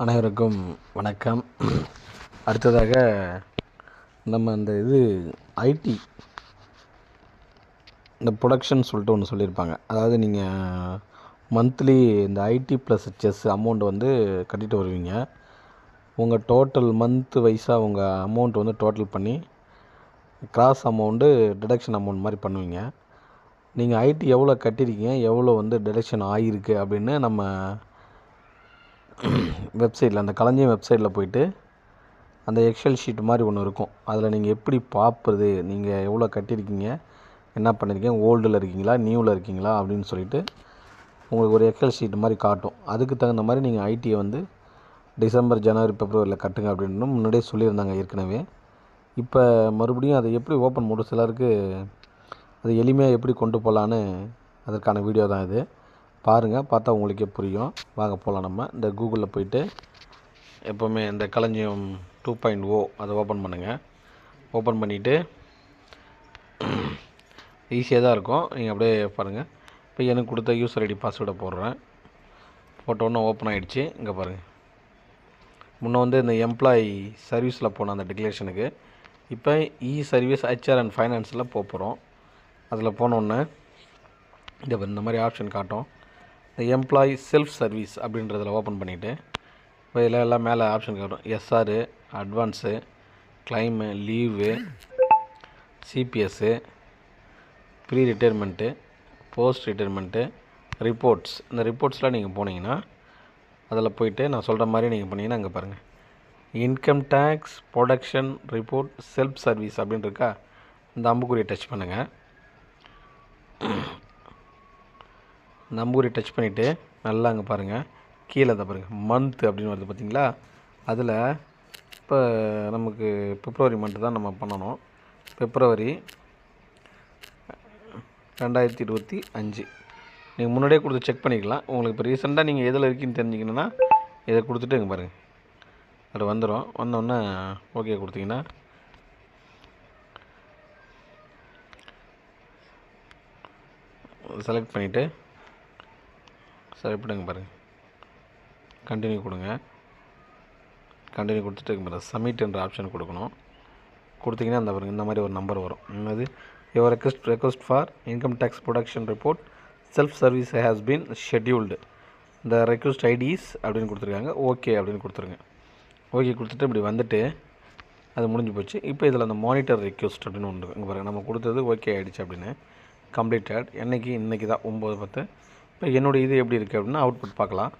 அனைவருக்கும் வணக்கம். அடுத்ததாக நம்ம இந்த ஐடி இந்த ப்ரொடக்ஷன் சொல்லிட்டு ஒன்று சொல்லியிருப்பாங்க. அதாவது நீங்கள் மந்த்லி இந்த ஐடி ப்ளஸ் செஸ் அமௌண்ட் கட்டிட்டு வருவீங்க. உங்கள் டோட்டல் மந்த்து வைஸாக உங்கள் அமௌண்ட் டோட்டல் பண்ணி கிராஸ் அமௌண்ட்டு டிடக்ஷன் அமௌண்ட் மாதிரி பண்ணுவீங்க. நீங்கள் ஐடி எவ்வளோ கட்டியிருக்கீங்க, எவ்வளோ டிடக்ஷன் ஆகிருக்கு அப்படின்னு நம்ம வெப்சைட்டில், அந்த களஞ்சியம் வெப்சைட்டில் போய்ட்டு அந்த எக்ஸல் ஷீட் மாதிரி ஒன்று இருக்கும். அதில் நீங்கள் எப்படி பார்ப்பது, நீங்கள் எவ்வளோ கட்டியிருக்கீங்க, என்ன பண்ணியிருக்கீங்க, ஓல்டில் இருக்கீங்களா நியூவில் இருக்கீங்களா அப்படின்னு சொல்லிவிட்டு உங்களுக்கு ஒரு எக்ஸல் ஷீட் மாதிரி காட்டும். அதுக்கு தகுந்த மாதிரி நீங்கள் ஐடியை டிசம்பர், ஜனவரி, பிப்ரவரியில் கட்டுங்க அப்படின்னு முன்னாடியே சொல்லியிருந்தாங்க ஏற்கனவே. இப்போ மறுபடியும் அதை எப்படி ஓப்பன் பண்ணும், சிலருக்கு அது எளிமையாக எப்படி கொண்டு போகலான்னு அதற்கான வீடியோ தான் இது. பாருங்கள், பார்த்தா உங்களுக்கே புரியும். வாங்க போகலாம். நம்ம இந்த கூகுளில் போய்ட்டு எப்போவுமே இந்த களஞ்சியம் 2.0 அதை ஓப்பன் பண்ணுங்கள். ஓப்பன் பண்ணிவிட்டு ஈஸியாக தான் இருக்கும், நீங்கள் அப்படியே பாருங்கள். இப்போ எனக்கு கொடுத்த யூசர் ஐடி பாஸ்வேர்டை போடுறேன். போட்டோன்னே ஓப்பன் ஆகிடுச்சு. இங்கே பாருங்கள், முன்னே இந்த எம்ப்ளாயி சர்வீஸில் போன அந்த டிக்ளரேஷனுக்கு இப்போ சர்வீஸ் HR அண்ட் ஃபைனான்ஸில் போகிறோம். அதில் போனோன்னே இந்த மாதிரி ஆப்ஷன் காட்டும். இந்த எம்ப்ளாயி செல்ஃப் சர்வீஸ் அப்படின்றதில் ஓப்பன் பண்ணிவிட்டு இப்போ இதில் எல்லாம் மேலே ஆப்ஷன் காட்டும். SR, advance, claim, leave, CPS, pre retirement, post retirement, reports. இந்த ரிப்போர்ட்ஸ்லாம் நீங்கள் போனீங்கன்னா அதில் போய்ட்டு நான் சொல்கிற மாதிரி நீங்கள் பண்ணிங்கன்னா அங்கே பாருங்கள், income tax production report self service அப்படின்னு இருக்கா. இந்த அம்புக்குறியை டச் பண்ணுங்கள். இந்த அம்புக்குறியை டச் பண்ணிவிட்டு நல்லா அங்கே பாருங்கள், கீழே தான் பாருங்கள் மந்த் அப்படின்னு வருது பார்த்தீங்களா. அதில் இப்போ நமக்கு பிப்ரவரி மந்த்து தான் நம்ம பண்ணணும். பிப்ரவரி 2025 நீங்கள் முன்னாடியே கொடுத்து செக் பண்ணிக்கலாம். உங்களுக்கு இப்போ ரீசெண்டாக நீங்கள் எதில் இருக்குன்னு தெரிஞ்சிக்கணுன்னா இதை கொடுத்துட்டு இங்கே பாருங்கள், அது வந்துடும். வந்தோடனே ஓகே கொடுத்தீங்கன்னா செலக்ட் பண்ணிவிட்டு செலக்ட் பண்ணுங்க பாருங்கள், கண்டினியூ கொடுங்க. கண்டினியூ கொடுத்துட்டு இங்கே பாருங்கள் சப்மிட் என்ற ஆப்ஷன் கொடுக்கணும். கொடுத்தீங்கன்னா அந்த பாருங்கள் இந்த மாதிரி ஒரு நம்பர் வரும். என்னது, your request for income tax production report self service has been scheduled, இந்த ரெக்வஸ்ட் ஐடிஸ் அப்படின்னு கொடுத்துருக்காங்க. ஓகே அப்படின்னு கொடுத்துருங்க. ஓகே கொடுத்துட்டு இப்படி வந்துட்டு அது முடிஞ்சு போச்சு. இப்போ இதில் அந்த மானிட்டர் ரெக்வஸ்ட் அப்படின்னு ஒன்று இங்கே பாருங்கள், நம்ம கொடுத்தது ஓகே ஆகிடுச்சு அப்படின்னு கம்ப்ளீட்டட். இன்றைக்கி தான் 9/10. இப்போ என்னுடைய இது எப்படி இருக்குது அப்படின்னா அவுட்புட் பார்க்கலாம்.